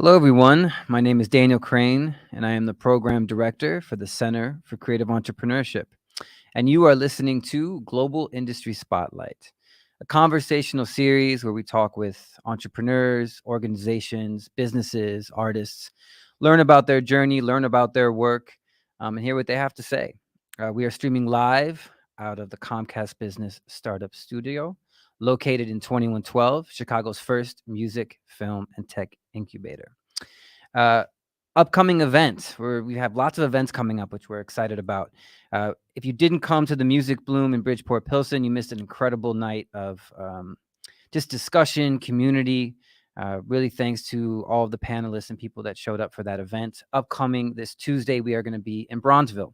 Hello, everyone. My name is Daniel Crane, and I am the Program Director for the Center for Creative Entrepreneurship. And you are listening to Global Industry Spotlight, a conversational series where we talk with entrepreneurs, organizations, businesses, artists, learn about their journey, learn about their work, and hear what they have to say. We are streaming live out of the Comcast Business Startup Studio, located in 2112, Chicago's first music, film, and tech incubator. Uh, Upcoming events, where we have lots of events coming up, which we're excited about. If you didn't come to the Music Bloom in Bridgeport Pilsen, you missed an incredible night of just discussion, community. Really thanks to all of the panelists and people that showed up for that event. Upcoming this Tuesday, we are going to be in Bronzeville,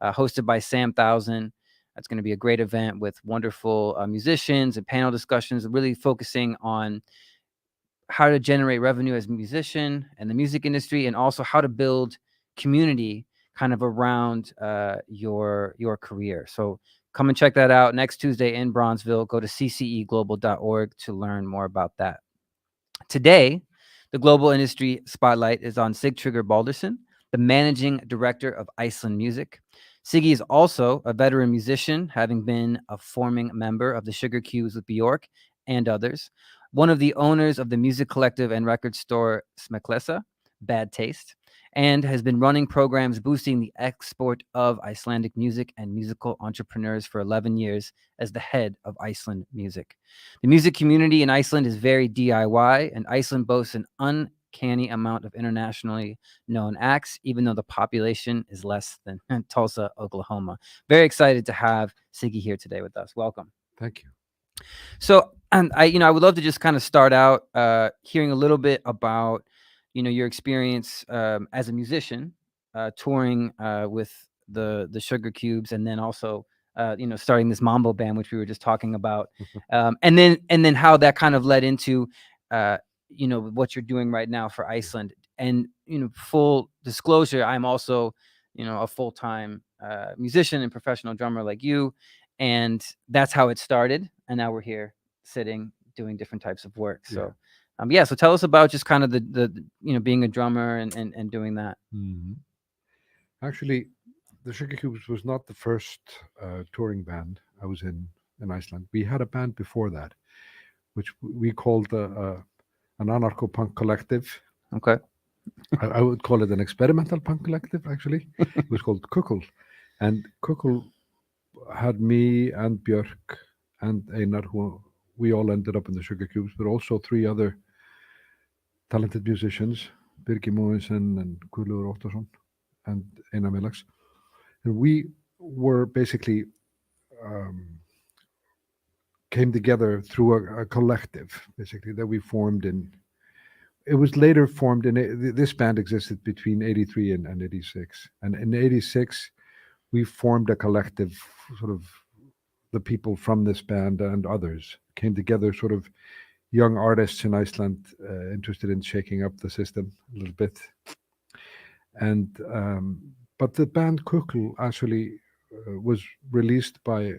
hosted by Sam Thousand. It's going to be a great event with wonderful musicians and panel discussions, really focusing on how to generate revenue as a musician and the music industry, and also how to build community kind of around your career. So come and check that out next Tuesday in Bronzeville. Go to cceglobal.org to learn more about that. Today, the Global Industry Spotlight is on Sigtryggur Baldursson, the Managing Director of Iceland Music. Siggi is also a veteran musician, having been a forming member of the Sugarcubes with Björk and others, one of the owners of the music collective and record store Smekkleysa, Bad Taste, and has been running programs boosting the export of Icelandic music and musical entrepreneurs for 11 years as the head of Iceland Music. The music community in Iceland is very DIY, and Iceland boasts an uncanny amount of internationally known acts, even though the population is less than Tulsa, Oklahoma. Very excited to have Siggi here today with us. Welcome. Thank you. So, and I would love to just kind of start out hearing a little bit about, your experience as a musician, touring with the Sugarcubes, and then also, starting this mambo band, which we were just talking about, and then how that kind of led into, what you're doing right now for Iceland. And full disclosure, I'm also, a full-time musician and professional drummer like you. And that's how it started. And now we're here sitting, doing different types of work. So, so tell us about just kind of the being a drummer and doing that. Mm-hmm. Actually, the Sugarcubes was not the first touring band I was in Iceland. We had a band before that, which we called an anarcho-punk collective. Okay. I would call it an experimental punk collective, actually. It was called Kukul. And Kukul had me and Björk and Einar, who we all ended up in the Sugarcubes, but also three other talented musicians, Birgir Mogensen and Guðlaugur Óttarsson and Einar Milax. And we were basically came together through a collective, basically, that we formed in. It was later formed in, this band existed between 83 and 86. And in 86, we formed a collective, sort of the people from this band and others came together, sort of young artists in Iceland interested in shaking up the system a little bit. And but the band Kukl actually was released by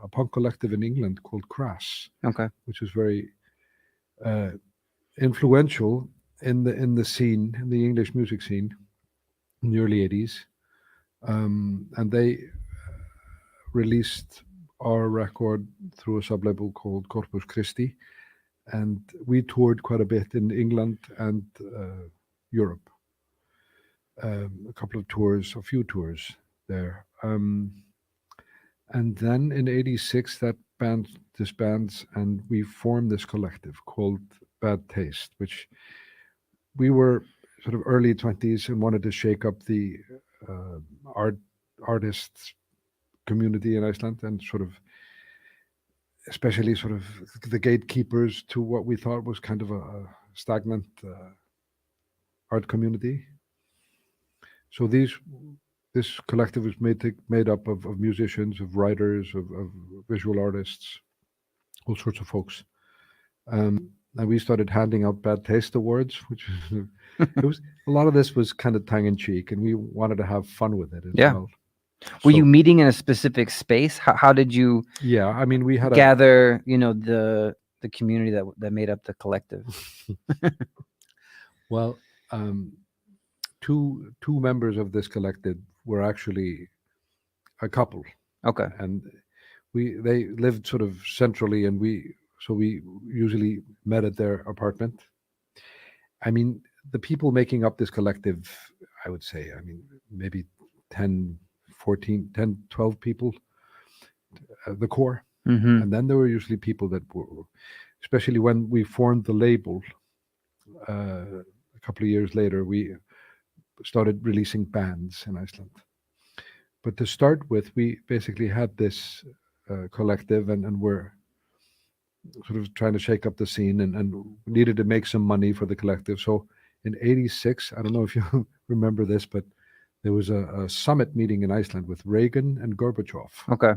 a punk collective in England called Crass, Okay. which was very influential in the scene, in the English music scene in the early 80s. And they released our record through a sublabel called Corpus Christi, and we toured quite a bit in England and Europe. A couple of tours, a few tours there. And then in 86, that band disbands, and we formed this collective called Bad Taste, which we were sort of early 20s and wanted to shake up the artists community in Iceland, and sort of especially sort of the gatekeepers to what we thought was kind of a stagnant art community. So this collective was made up of musicians, of writers, of visual artists, all sorts of folks. And we started handing out Bad Taste Awards, which it was a lot of this was kind of tongue in cheek, and we wanted to have fun with it as well. Were you meeting in a specific space? How did you? Yeah, I mean, we had gather, the community that made up the collective. Well, um, two members of this collective were actually a couple, Okay. and they lived sort of centrally, and we usually met at their apartment. I mean, the people making up this collective, I would say, I mean, maybe 10, 14, 10, 12 people, the core. Mm-hmm. And then there were usually people that were, especially when we formed the label a couple of years later, we started releasing bands in Iceland. But to start with, we basically had this collective, and we're sort of trying to shake up the scene, and needed to make some money for the collective. So in '86, I don't know if you remember this, but there was a summit meeting in Iceland with Reagan and Gorbachev. Okay.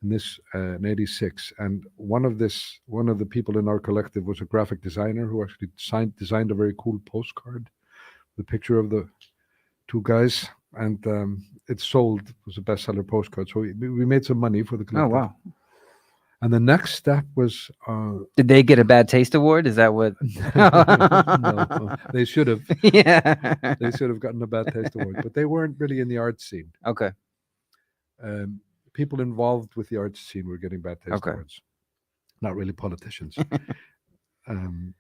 And this in '86, and one of the people in our collective was a graphic designer who actually designed a very cool postcard, the picture of the two guys, and it sold. It was a bestseller postcard. So we made some money for the Oh collective. wow. And the next step was Did they get a bad taste award? Is that what? no, they should have. Yeah. They should have gotten a bad taste award, but they weren't really in the art scene. Okay. Um, People involved with the arts scene were getting bad taste Okay. awards, not really politicians. um,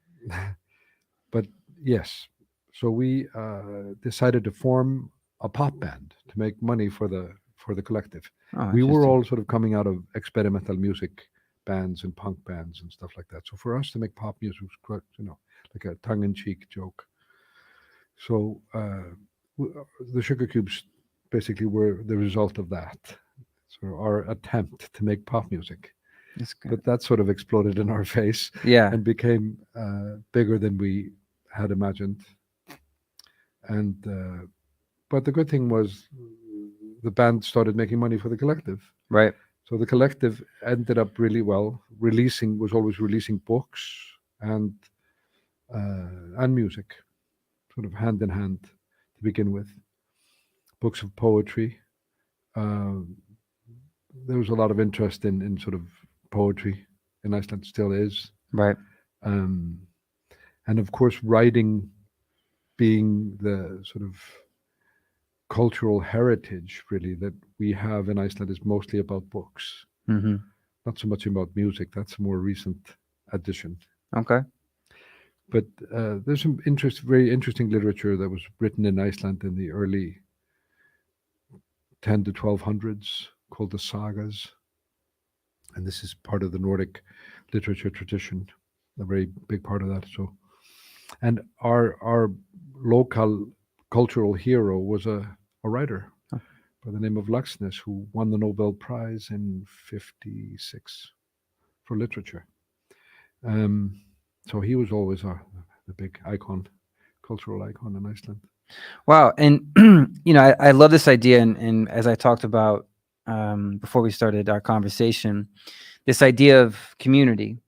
but yes, so we decided to form a pop band to make money for the collective. Oh, We were interesting. all sort of coming out of experimental music bands and punk bands and stuff like that. So for us to make pop music was quite, like a tongue-in-cheek joke. So the Sugarcubes basically were the result of that. So our attempt to make pop music. That's good. But that sort of exploded in our face Yeah. and became bigger than we had imagined. And but the good thing was the band started making money for the collective. Right. So the collective ended up really well. Was always releasing books and music, sort of hand in hand to begin with. Books of poetry. Uh, there was a lot of interest in sort of poetry in Iceland, still is. Right. Um, and of course, writing being the sort of cultural heritage really that we have in Iceland is mostly about books, Mm-hmm. not so much about music. That's a more recent addition. Okay. But there's some very interesting literature that was written in Iceland in the early 10 to 1200s called the sagas. And this is part of the Nordic literature tradition, a very big part of that. So, and our local cultural hero was a writer by the name of Laxness, who won the Nobel Prize in '56 for literature. So he was always the big icon, cultural icon in Iceland. Wow. And I love this idea, and as I talked about before we started our conversation, this idea of community.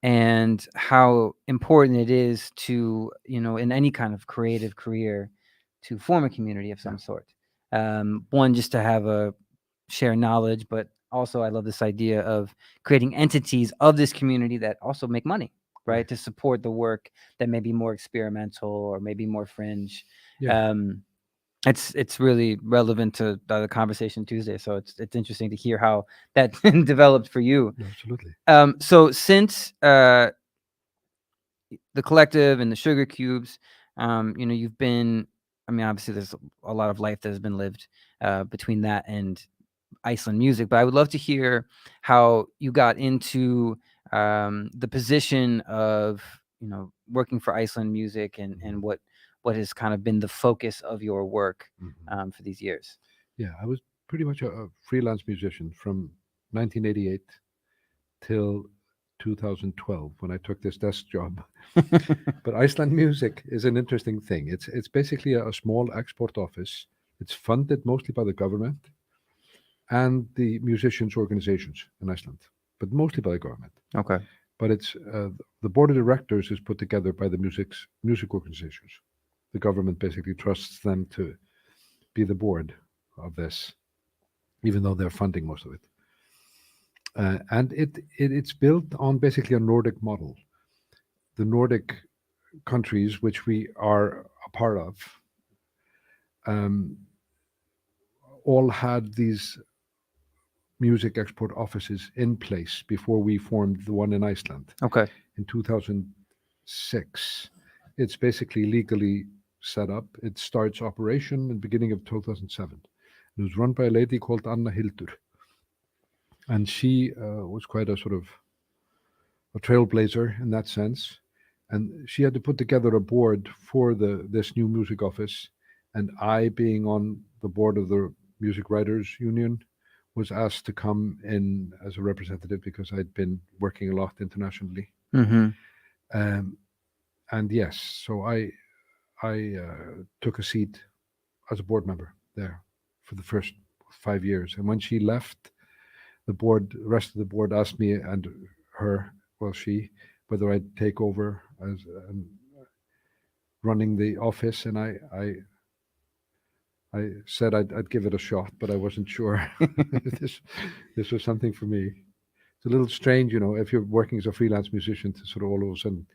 And how important it is to, in any kind of creative career, to form a community of some sort. One, just to have a share knowledge, but also I love this idea of creating entities of this community that also make money, right? To support the work that may be more experimental or maybe more fringe. Yeah. It's really relevant to the conversation Tuesday, so it's interesting to hear how that developed for you. Absolutely. So since the collective and the Sugarcubes, you've been. I mean, obviously, there's a lot of life that has been lived between that and Iceland music, but I would love to hear how you got into the position of working for Iceland music and what has kind of been the focus of your work for these years. Yeah, I was pretty much a freelance musician from 1988 till 2012 when I took this desk job. But Iceland Music is an interesting thing. It's basically a small export office. It's funded mostly by the government and the musicians' organizations in Iceland, but mostly by the government. Okay. But it's the board of directors is put together by the music organizations. The government basically trusts them to be the board of this, even though they're funding most of it. And it's built on basically a Nordic model. The Nordic countries which we are a part of um, all had these music export offices in place before we formed the one in Iceland Okay. in 2006. It's basically legally set up. It starts operation in the beginning of 2007. It was run by a lady called Anna Hildur, and she was quite a sort of a trailblazer in that sense. And she had to put together a board for this new music office. And I, being on the board of the Music Writers Union, was asked to come in as a representative because I'd been working a lot internationally. Mm-hmm. Um, and yes, so I took a seat as a board member there for the first 5 years. And when she left, the rest of the board asked me and her, well, she, whether I'd take over as running the office, and I said I'd give it a shot, but I wasn't sure this was something for me. It's a little strange, if you're working as a freelance musician to sort of all of a sudden,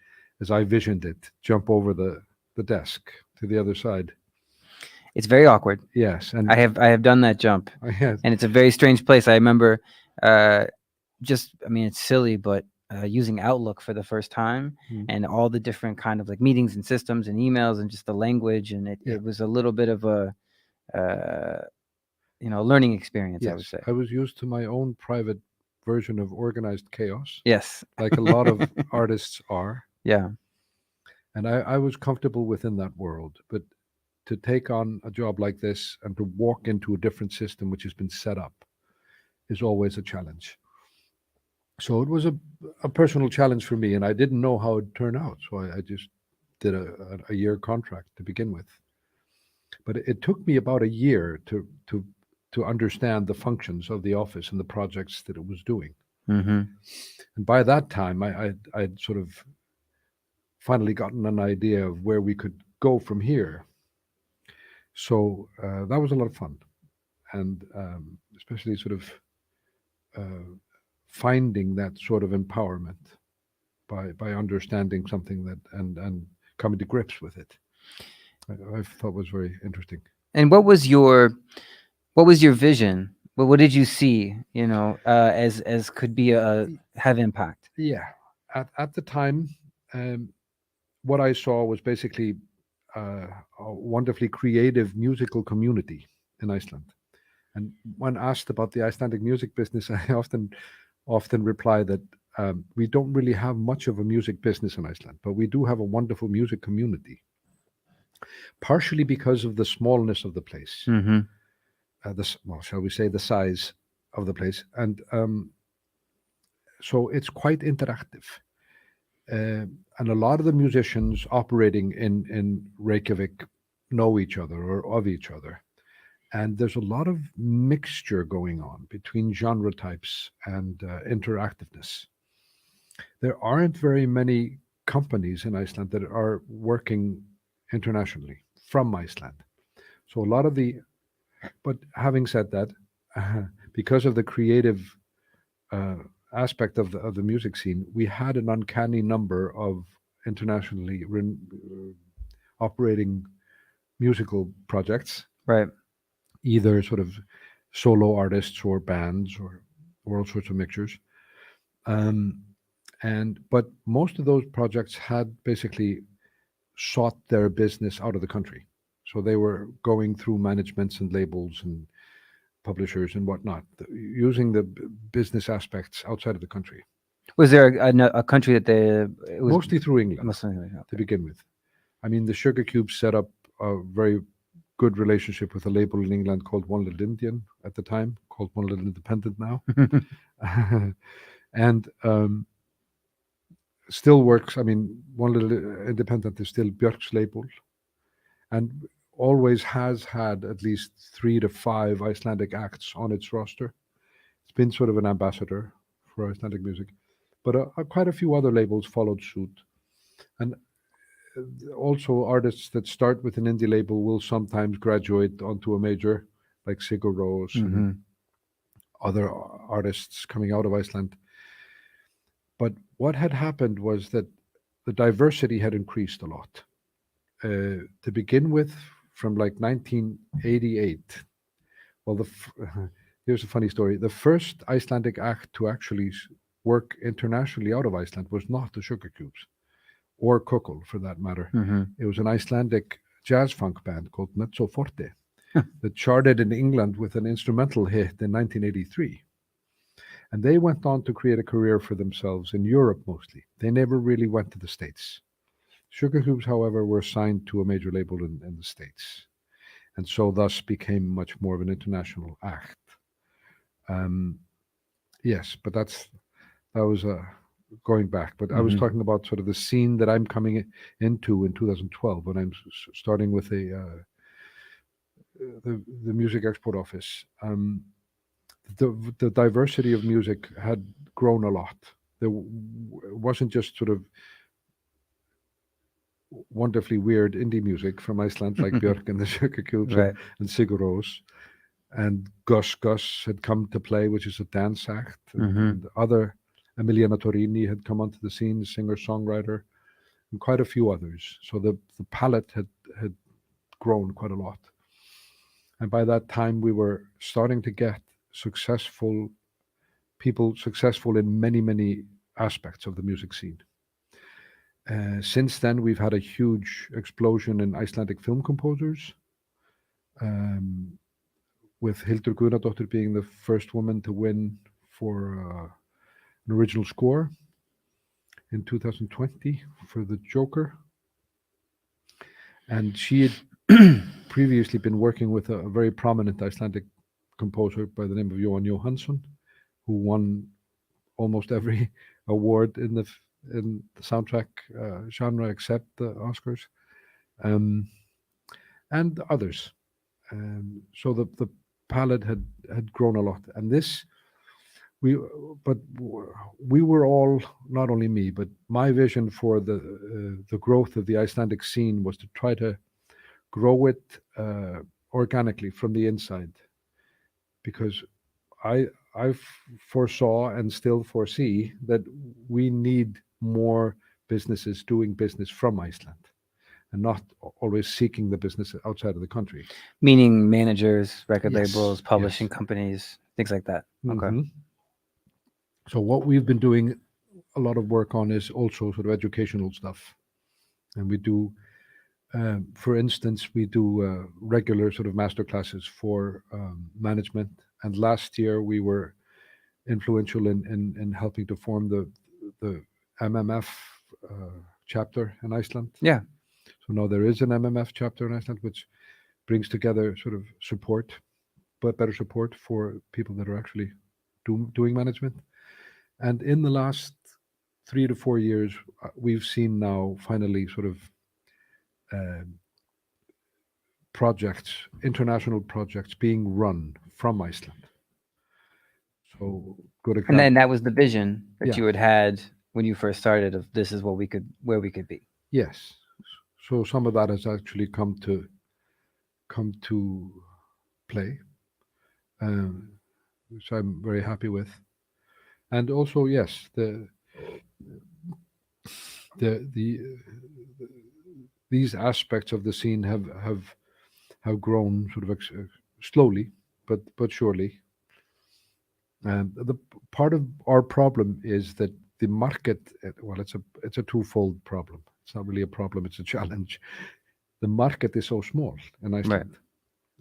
as I visioned it, jump over the desk to the other side. It's very awkward. Yes, and I have done that jump, yes, and it's a very strange place. I remember, it's silly, but using Outlook for the first time, and all the different kind of like meetings and systems and emails and just the language, and it was a little bit of a learning experience. yes, I would say. I was used to my own private version of organized chaos, Yes. like a lot of artists are. Yeah. And I was comfortable within that world. But to take on a job like this and to walk into a different system which has been set up is always a challenge. So it was a personal challenge for me, and I didn't know how it'd turn out. So I just did a year contract to begin with. But it took me about a year to understand the functions of the office and the projects that it was doing. Mm-hmm. And by that time, I'd sort of finally gotten an idea of where we could go from here. So that was a lot of fun, and especially sort of finding that sort of empowerment by understanding something that and coming to grips with it. I thought was very interesting. And what was your vision? What did you see? As could be have impact. Yeah, at the time, what I saw was basically a wonderfully creative musical community in Iceland. And when asked about the Icelandic music business, I often reply that we don't really have much of a music business in Iceland, but we do have a wonderful music community. Partially because of the smallness of the place, Mm-hmm. Shall we say, the size of the place, and so it's quite interactive. And a lot of the musicians operating in Reykjavik know each other or of each other. And there's a lot of mixture going on between genre types and interactiveness. There aren't very many companies in Iceland that are working internationally from Iceland. So a lot of but having said that, because of the creative aspect of the music scene, we had an uncanny number of internationally operating musical projects, Right. either sort of solo artists or bands or all sorts of mixtures. But most of those projects had basically sought their business out of the country. So they were going through managements and labels and publishers and whatnot, using the business aspects outside of the country. Was there a country that it was Mostly through England mostly to begin with. I mean, the Sugarcubes set up a very good relationship with a label in England called One Little Indian at the time, called One Little Independent now. And still works. I mean, One Little Independent is still Björk's label, and always has had at least 3 to 5 Icelandic acts on its roster. It's been sort of an ambassador for Icelandic music, but quite a few other labels followed suit. And also artists that start with an indie label will sometimes graduate onto a major, like Sigur Rós and other artists coming out of Iceland. But what had happened was that the diversity had increased a lot. To begin with, from like 1988. Well, here's a funny story. The first Icelandic act to actually work internationally out of Iceland was not the Sugarcubes or Kukul, for that matter. Mm-hmm. It was an Icelandic jazz funk band called Mezzo Forte that charted in England with an instrumental hit in 1983. And they went on to create a career for themselves in Europe mostly. They never really went to the States. Sugarcubes, however, were signed to a major label in the States, and so thus became much more of an international act. Um, yes, but that was going back. But I was Mm-hmm. talking about sort of the scene that I'm coming into in 2012 when I'm starting with the music export office. The diversity of music had grown a lot. It wasn't just sort of wonderfully weird indie music from Iceland, like Björk and the Sugarcubes Right. and Sigur Rós. And Gus Gus had come to play, which is a dance act, Mm-hmm. and other Emiliana Torini had come onto the scene, singer-songwriter, and quite a few others. So the palette had grown quite a lot. And by that time, we were starting to get people successful in many, many aspects of the music scene. Since then, we've had a huge explosion in Icelandic film composers, with Hildur Guðnadóttir being the first woman to win for an original score in 2020 for The Joker. And she had previously been working with a very prominent Icelandic composer by the name of Jóhann Jóhannsson, who won almost every award in the soundtrack genre except the Oscars, and others. So the palette had grown a lot, and we were all, not only me, but my vision for the growth of the Icelandic scene was to try to grow it organically from the inside, because I foresaw and still foresee that we need more businesses doing business from Iceland and not always seeking the business outside of the country. Meaning managers, record Yes, labels, publishing yes. companies, things like that. Okay. Mhm. So what we've been doing a lot of work on is also sort of educational stuff, and we do, for instance, we do regular sort of master classes for management. And last year we were influential in helping to form the MMF chapter in Iceland. Yeah. So now there is an MMF chapter in Iceland, which brings together sort of support, but better support for people that are actually doing management. And in the last 3 to 4 years, we've seen now finally sort of projects, international projects being run from Iceland. So good And then example. that was the vision that Yeah. you had when you first started of this is what where we could be. Yes. So some of that has actually come to play, which I'm very happy with. And also, yes, the these aspects of the scene have grown sort of slowly, but surely. And the part of our problem is that the market, well, it's a twofold problem. It's not really a problem; it's a challenge. The market is so small in Iceland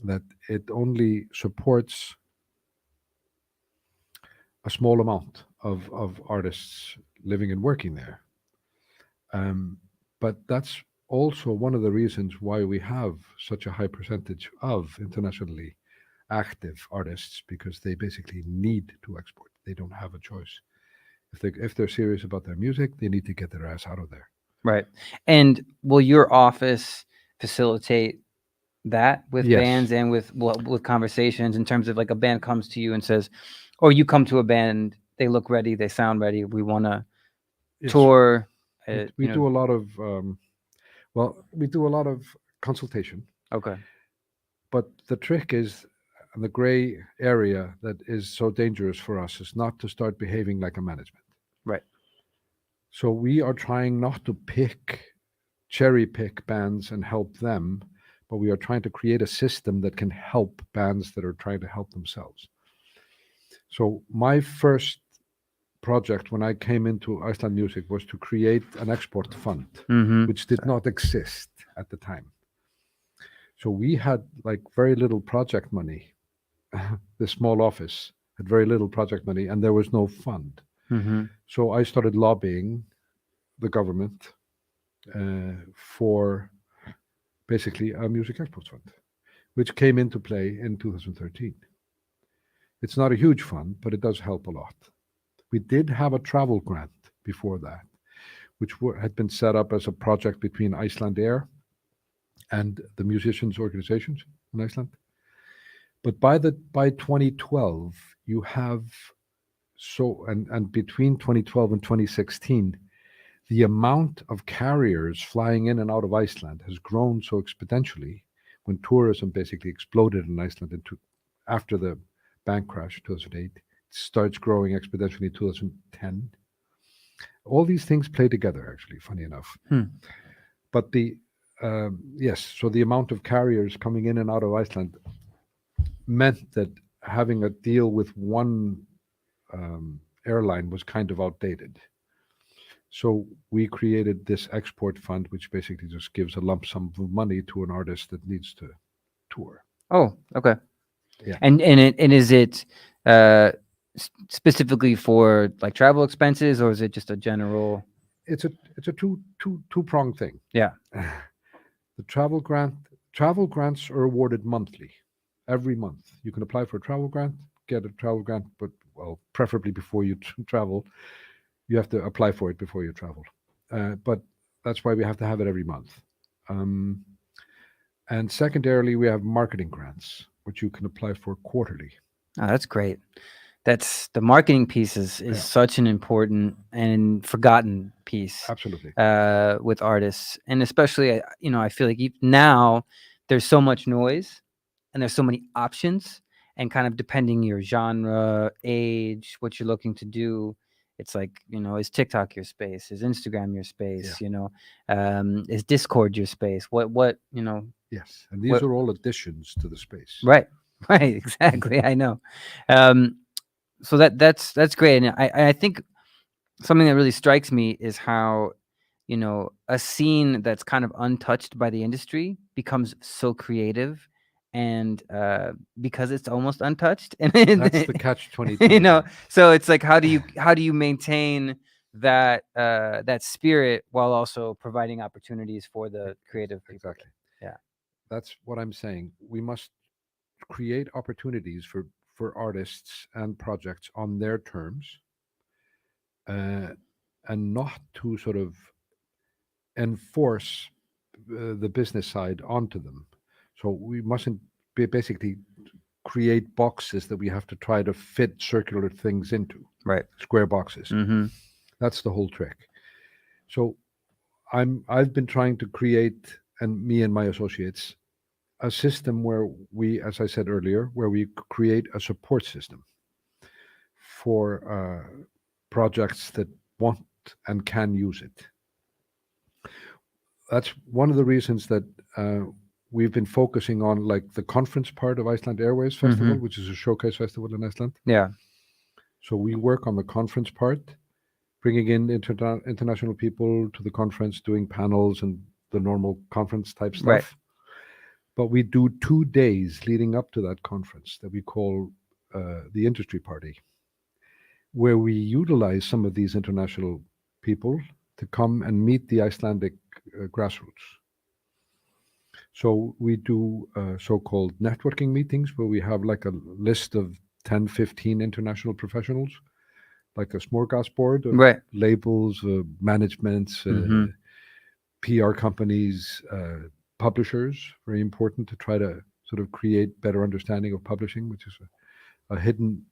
that it only supports a small amount of artists living and working there. But that's also one of the reasons why we have such a high percentage of internationally active artists, because they basically need to export. They don't have a choice. If they're serious about their music, they need to get their ass out of there. Right. And will your office facilitate that with Yes. bands and with conversations in terms of like a band comes to you and says, or you come to a band, they look ready, they sound ready, we want to Yes. tour. We do a lot of we do a lot of consultation. Okay. But the trick is, the gray area that is so dangerous for us is not to start behaving like a management. Right. So we are trying not to cherry pick bands and help them, but we are trying to create a system that can help bands that are trying to help themselves. So my first project when I came into Iceland Music was to create an export fund, which did not exist at the time. So we had like very little project money. The small office had very little project money, and there was no fund. So I started lobbying the government for basically a music export fund, which came into play in 2013. It's not a huge fund, but it does help a lot. We did have a travel grant before that, which had been set up as a project between Iceland Air and the musicians' organizations in Iceland. But by 2012, you have and between 2012 and 2016, the amount of carriers flying in and out of Iceland has grown so exponentially when tourism basically exploded in Iceland after the bank crash 2008. It starts growing exponentially in 2010. All these things play together, actually, funny enough. But so the amount of carriers coming in and out of Iceland meant that having a deal with one airline was kind of outdated. So we created this export fund, which basically just gives a lump sum of money to an artist that needs to tour. Oh, okay. Yeah. And is it specifically for like travel expenses, or is it just a general? It's a two-pronged thing. Yeah. The travel grants are awarded monthly, every month. You can apply for a travel grant, get a travel grant, but preferably before you travel. You have to apply for it before you travel. But that's why we have to have it every month. And secondarily, we have marketing grants, which you can apply for quarterly. Oh, that's great. That's the marketing piece is such an important and forgotten piece. Absolutely. With artists, and especially, I feel like now there's so much noise and there's so many options, and kind of depending your genre, age, what you're looking to do, it's like, is TikTok your space? Is Instagram your space? Is Discord your space? What Yes, and these are all additions to the space. Right, exactly. I know. So that's great, and I think something that really strikes me is how a scene that's kind of untouched by the industry becomes so creative, and because it's almost untouched, and that's the catch-22. So it's like, how do you maintain that spirit while also providing opportunities for the creative people? Exactly. Yeah, that's what I'm saying. We must create opportunities for artists and projects on their terms, and not to sort of enforce the business side onto them. So we mustn't basically create boxes that we have to try to fit circular things into. right. Square boxes. That's the whole trick. So I've been trying to create, and me and my associates, a system where we, as I said earlier, where we create a support system for projects that want and can use it. That's one of the reasons that we've been focusing on, like, the conference part of Iceland Airways Festival, which is a showcase festival in Iceland. Yeah. So we work on the conference part, bringing in international people to the conference, doing panels and the normal conference type stuff. Right. But we do 2 days leading up to that conference that we call the industry party, where we utilize some of these international people to come and meet the Icelandic grassroots. So we do so-called networking meetings where we have like a list of 10, 15 international professionals, like a smorgasbord of labels, managements, PR companies, publishers. Very important to try to sort of create better understanding of publishing, which is a hidden,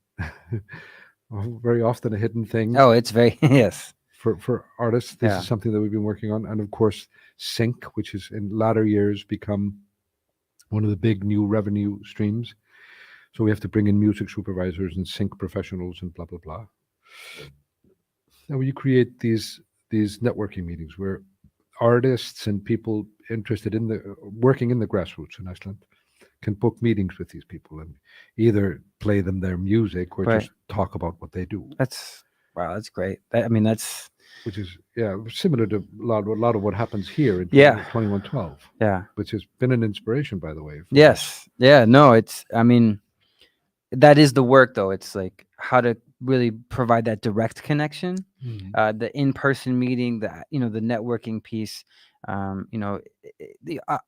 very often a hidden thing. Oh, it's very, yes. For artists, this is something that we've been working on. And of course, sync, which is in latter years become one of the big new revenue streams. So we have to bring in music supervisors and sync professionals and blah, blah, blah. And when you create these these networking meetings where artists and people interested in the working in the grassroots in Iceland can book meetings with these people and either play them their music or Right. just talk about what they do, That's wow. That's great. I mean, that's which is similar to a lot of what happens here in yeah, 2112, yeah. which has been an inspiration, by the way, for us. Yes. Yeah. No. It's. I mean, that is the work, though. It's like how to really provide that direct connection, Mhm. the in-person meeting, the networking piece.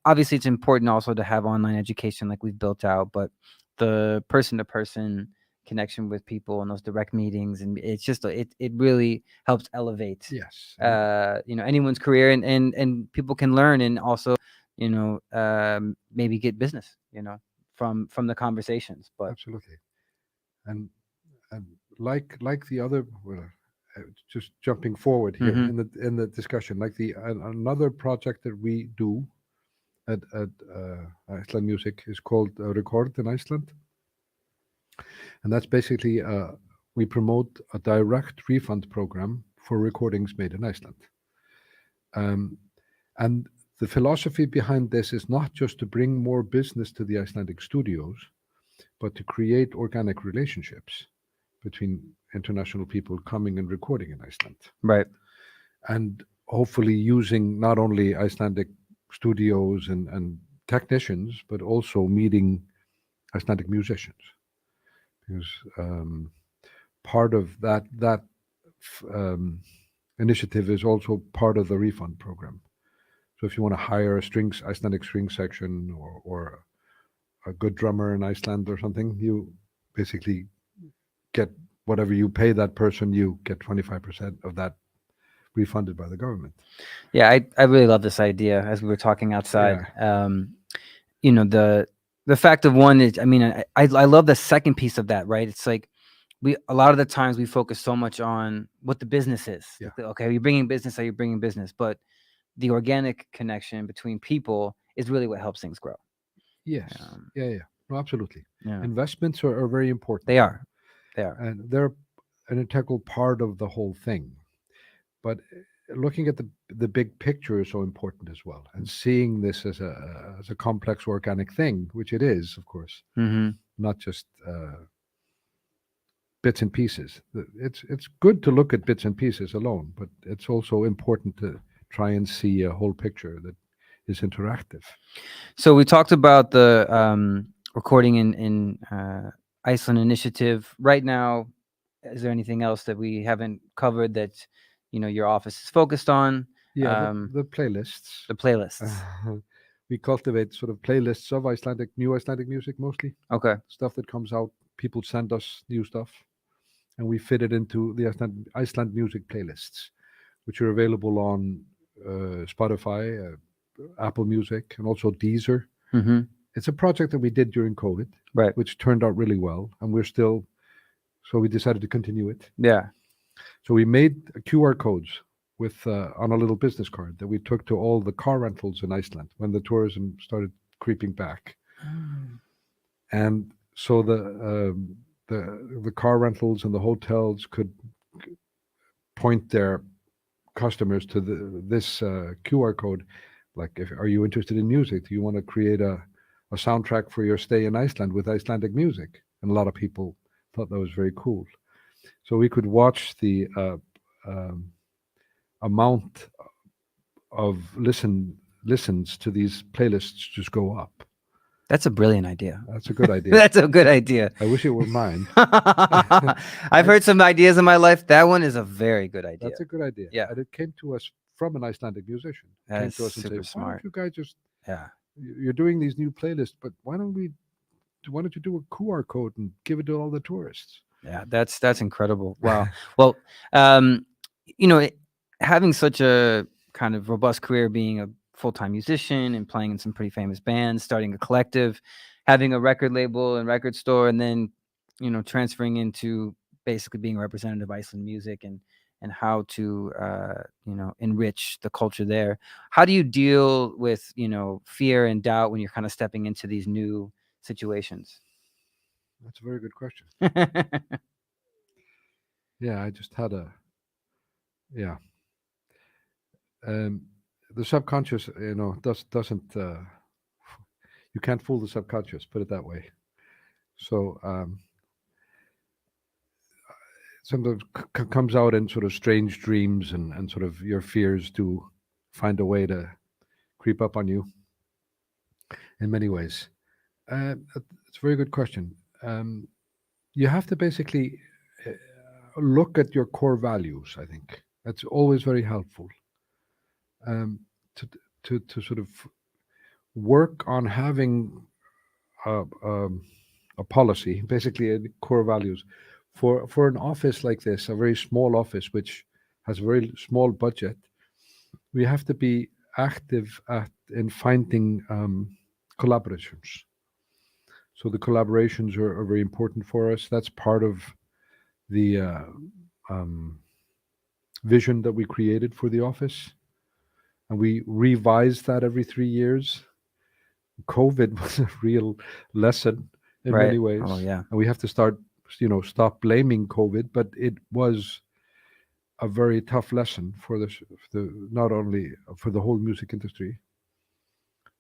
Obviously it's important also to have online education like we've built out, but the person-to-person connection with people and those direct meetings, and it's just it really helps elevate Yes, anyone's career, and people can learn, and also maybe get business from the conversations. But absolutely. And like the other, well, just jumping forward here hmm in the discussion, like the another project that we do at Iceland Music is called Record in Iceland, and that's basically we promote a direct refund program for recordings made in Iceland. Um, and the philosophy behind this is not just to bring more business to the Icelandic studios, but to create organic relationships between international people coming and recording in Iceland. right. And hopefully using not only Icelandic studios and technicians, but also meeting Icelandic musicians. Because part of that um, initiative is also part of the refund program. So if you want to hire a Icelandic string section or a good drummer in Iceland or something, you basically get whatever you pay that person, you get 25% of that refunded by the government. Yeah, I really love this idea as we were talking outside. Yeah. The fact of one is, I mean, I love the second piece of that, right? It's like a lot of the times we focus so much on what the business is. Yeah. Like, okay, are you bringing business? Are you bringing business? But the organic connection between people is really what helps things grow. Yes. Um, Yeah. No, absolutely. yeah, Investments are very important. they are. They are. And they're an integral part of the whole thing. But looking at the big picture is so important as well, and seeing this as a complex organic thing, which it is, of course, Mm-hmm. not just bits and pieces. It's good to look at bits and pieces alone, but it's also important to try and see a whole picture that is interactive. So we talked about the recording in Iceland initiative. Right now, is there anything else that we haven't covered that your office is focused on? Yeah, Um, the playlists. the playlists. We cultivate sort of playlists of new Icelandic music mostly. Okay. Stuff that comes out. People send us new stuff, and we fit it into the Iceland music playlists, which are available on Spotify, Apple Music, and also Deezer. Mm-hmm. It's a project that we did during COVID, Right. which turned out really well, and so we decided to continue it. Yeah. So we made QR codes with on a little business card that we took to all the car rentals in Iceland when the tourism started creeping back, and so the car rentals and the hotels could point their customers to this QR code. Like, are you interested in music? Do you want to create a soundtrack for your stay in Iceland with Icelandic music? And a lot of people thought that was very cool. So we could watch the um, amount of listens to these playlists just go up. That's a brilliant idea. That's a good idea. That's a good idea. I wish it were mine. I've heard some ideas in my life. That one is a very good idea. That's a good idea. Yeah. And it came to us from an Icelandic musician. That Came is to us and super said, "Why smart. don't you guys just Yeah. you're doing these new playlists, but why don't you do a QR code and give it to all the tourists?" Yeah, that's incredible. Wow. Well, um, having such a kind of robust career, being a full-time musician and playing in some pretty famous bands, starting a collective, having a record label and record store, and then transferring into basically being a representative of Iceland music and how to enrich the culture there. How do you deal with fear and doubt when you're kind of stepping into these new situations? That's a very good question. Yeah, I just had yeah. um, the subconscious, doesn't. You can't fool the subconscious. Put it that way. So sometimes comes out in sort of strange dreams and sort of your fears to find a way to creep up on you in many ways. It's a very good question. You have to basically uh, look at your core values. I think that's always very helpful, um, to to sort of work on having a, a policy, basically core values, for an office like this, a very small office which has a very small budget. We have to be active at in finding collaborations. So the collaborations are very important for us. That's part of the um, vision that we created for the office, and we revise that every 3 years. COVID was a real lesson in Right. many ways, Oh yeah. and we have to stop blaming COVID, but it was a very tough lesson for the not only for the whole music industry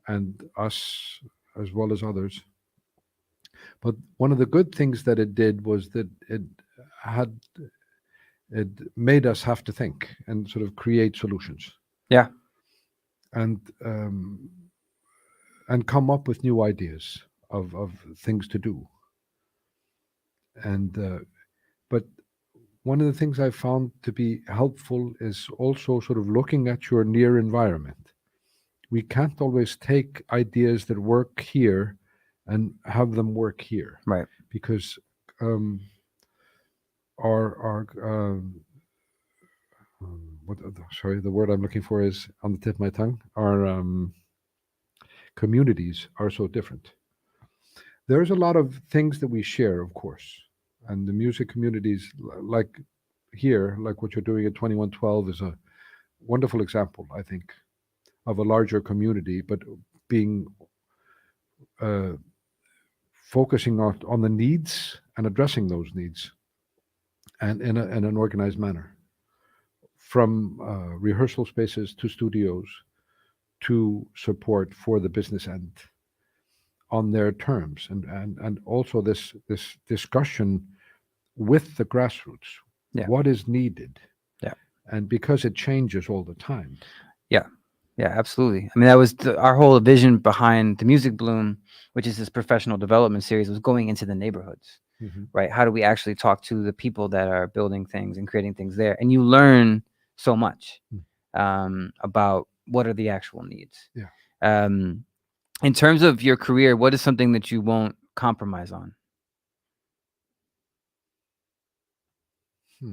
and us as well as others. But one of the good things that it did was that had it made us have to think and sort of create solutions Yeah. and come up with new ideas of things to do. And but one of the things I found to be helpful is also sort of looking at your near environment. We can't always take ideas that work here and have them work here, Right. because um, our what sorry, the word I'm looking for is on the tip of my tongue. Our communities are so different. There's a lot of things that we share, of course, and the music communities, like here, like what you're doing at 2112, is a wonderful example, I think, of a larger community, but being uh, focusing on the needs and addressing those needs, and in an organized manner, from rehearsal spaces to studios to support for the business end on their terms, and also this discussion with the grassroots, Yeah. what is needed, Yeah. and because it changes all the time. Yeah. Yeah, absolutely. I mean, that was our whole vision behind the Music Bloom, which is this professional development series, was going into the neighborhoods, Mhm. right? How do we actually talk to the people that are building things and creating things there? And you learn so much about what are the actual needs. Yeah. In terms of your career, what is something that you won't compromise on? Hmm.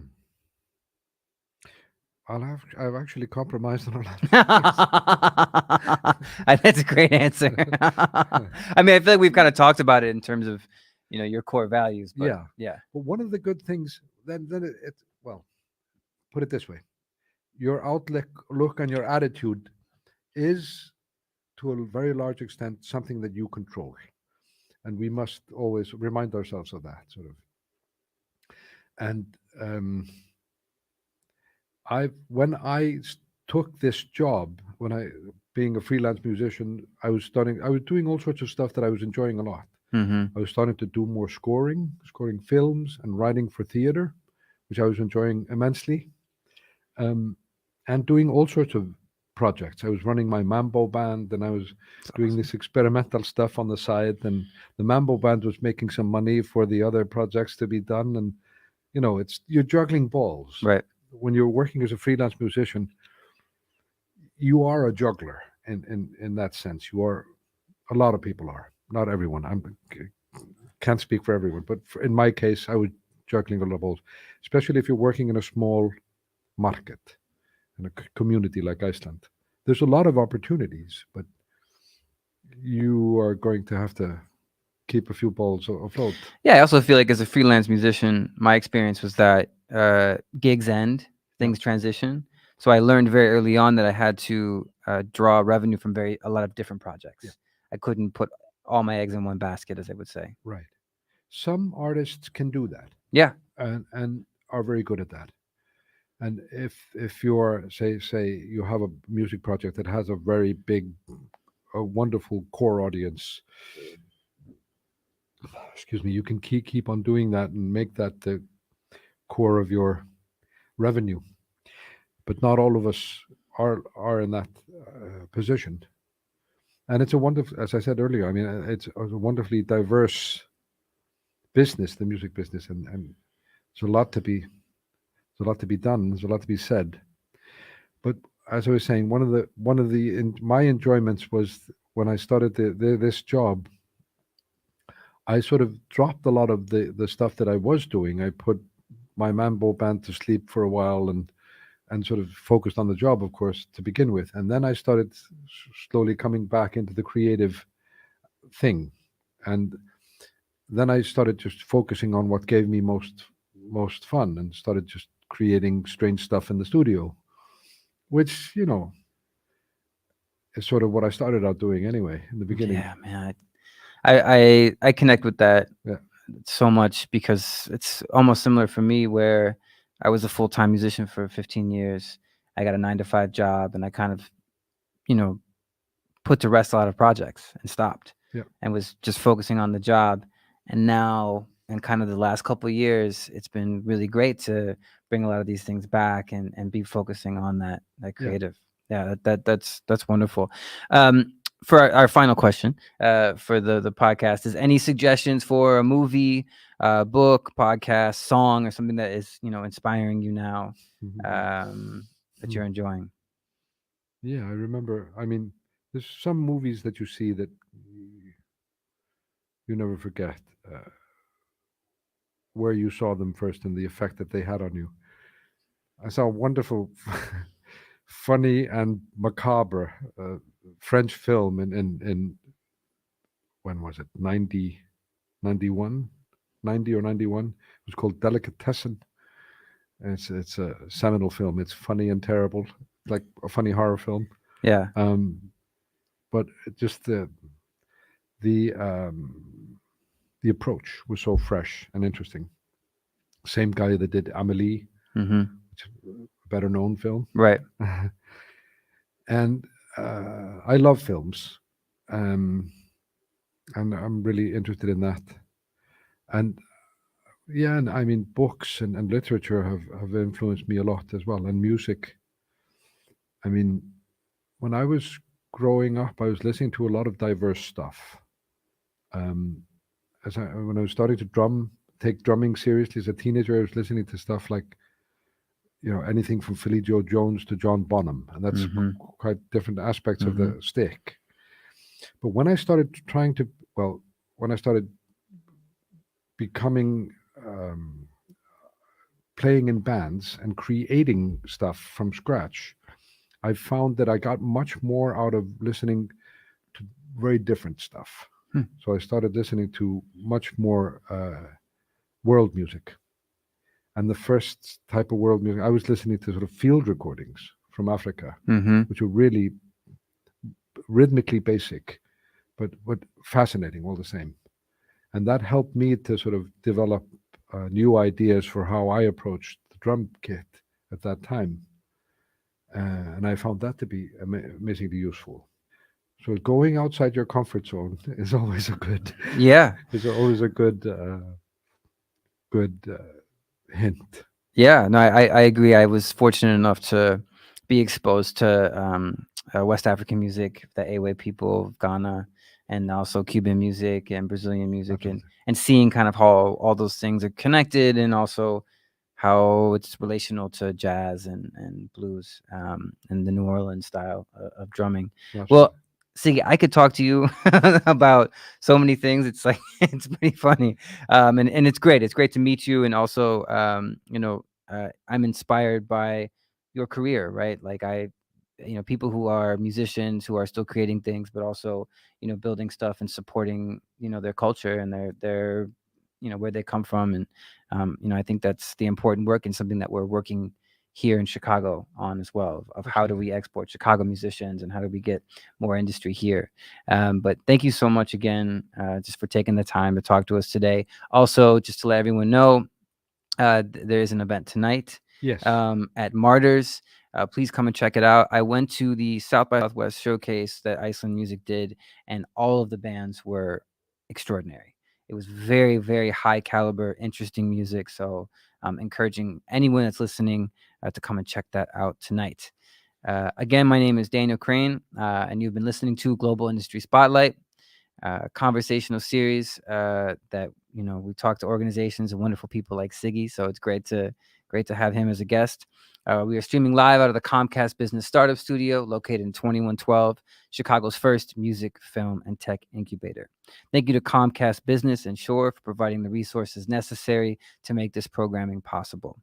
I've actually compromised on a lot of things. That's a great answer. I mean, I feel like we've kind of talked about it in terms of, your core values, but Yeah. yeah. But one of the good things, then well, put it this way: your outlook and your attitude is, to a very large extent, something that you control, and we must always remind ourselves of that, sort of. And when I took this job, when I being a freelance musician, I was doing all sorts of stuff that I was enjoying a lot. Mm-hmm. I was starting to do more scoring films and writing for theater, which I was enjoying immensely, and doing all sorts of projects. I was running my mambo band, and I was That's doing awesome. this experimental stuff on the side, and the mambo band was making some money for the other projects to be done. And you're juggling balls. Right. When you're working as a freelance musician, you are a juggler in that sense. You are. A lot of people are, not everyone. Can't speak for everyone, but in my case, I was juggling a lot of balls, especially if you're working in a small market, in a community like Iceland. There's a lot of opportunities, but you are going to have to keep a few balls afloat. Yeah, I also feel like as a freelance musician, my experience was that gigs end, things transition. So I learned very early on that I had to draw revenue from a lot of different projects. Yeah. I couldn't put all my eggs in one basket, as I would say. Right. Some artists can do that. Yeah. And are very good at that. And if you're say you have a music project that has a very big, a wonderful core audience, excuse me, you can keep on doing that and make that the core of your revenue. But not all of us are in that position. And it's a wonderful, as I said earlier. I mean, it's a wonderfully diverse business, the music business, and there's a lot to be there's a lot to be done. There's a lot to be said. But as I was saying, my enjoyments was when I started this job. I sort of dropped a lot of the stuff that I was doing. I put my mambo band to sleep for a while and sort of focused on the job, of course, to begin with. And then I started slowly coming back into the creative thing. And then I started just focusing on what gave me most fun, and started just creating strange stuff in the studio, which is sort of what I started out doing anyway in the beginning. Yeah, man. I connect with that Yeah. so much because it's almost similar for me where I was a full-time musician for 15 years. I got a 9 to 5 job and I kind of, you know, put to rest a lot of projects and stopped Yeah. and was just focusing on the job. And now, in kind of the last couple of years, it's been really great to bring a lot of these things back and be focusing on that Yeah. creative. Yeah, that's wonderful. For our final question for the podcast is any suggestions for a movie, book, podcast, song, or something that is inspiring you now that you're enjoying? Yeah, I remember. I mean, there's some movies that you see that you never forget where you saw them first and the effect that they had on you. I saw a wonderful, funny and macabre French film in when was it? 91, 90 or 91. It was called Delicatessen. It's a seminal film. It's funny and terrible, like a funny horror film. Yeah. But just the um, the approach was so fresh and interesting. Same guy that did Amelie, Mm-hmm. which is a better known film. Right. And I love films, um, and I'm really interested in that. And yeah, and I mean, books and literature have influenced me a lot as well, and music. I mean, when I was growing up, I was listening to a lot of diverse stuff. Um, when I was starting to take drumming seriously as a teenager, I was listening to stuff like anything from Philly Joe Jones to John Bonham, and that's Mm-hmm. quite different aspects of Mm-hmm. the stick. But when I started when I started becoming playing in bands and creating stuff from scratch, I found that I got much more out of listening to very different stuff. Hmm. So I started listening to much more world music. And the first type of world music, I was listening to sort of field recordings from Africa, Mm-hmm. which were really rhythmically basic, but fascinating all the same. And that helped me to sort of develop new ideas for how I approached the drum kit at that time. And I found that to be amazingly useful. So going outside your comfort zone is always a good, Yeah. is always a good hint. Yeah, no, I agree. I was fortunate enough to be exposed to West African music, the Awe people of Ghana, and also Cuban music and Brazilian music, and Absolutely. seeing kind of how all those things are connected, and also how it's relational to jazz and blues and the New Orleans style of drumming. Absolutely. Well, Siggi, I could talk to you about so many things. It's like it's pretty funny, and it's great. It's great to meet you, and also I'm inspired by your career, right? Like people who are musicians who are still creating things, but also building stuff and supporting their culture and their where they come from, and I think that's the important work and something that we're working here in Chicago on as well, of how do we export Chicago musicians and how do we get more industry here. But thank you so much again, just for taking the time to talk to us today. Also, just to let everyone know, there is an event tonight Yes. At Martyrs. Please come and check it out. I went to the South by Southwest showcase that Iceland Music did, and all of the bands were extraordinary. It was very, very high caliber, interesting music. So I'm encouraging anyone that's listening to come and check that out tonight. Again, my name is Daniel Crane, and you've been listening to Global Industry Spotlight, conversational series that we talk to organizations and wonderful people like Siggi. So it's great to have him as a guest. We are streaming live out of the Comcast Business Startup Studio, located in 2112, Chicago's first music, film, and tech incubator. Thank you to Comcast Business and Shore for providing the resources necessary to make this programming possible.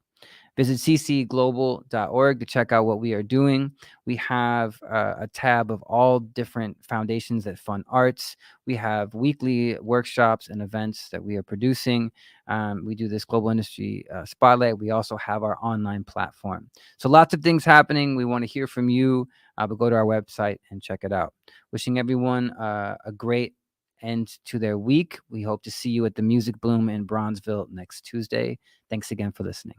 Visit ccglobal.org to check out what we are doing. We have a tab of all different foundations that fund arts. We have weekly workshops and events that we are producing. We do this Global Industry Spotlight. We also have our online platform. So lots of things happening. We want to hear from you, but go to our website and check it out. Wishing everyone a great end to their week. We hope to see you at the Music Bloom in Bronzeville next Tuesday. Thanks again for listening.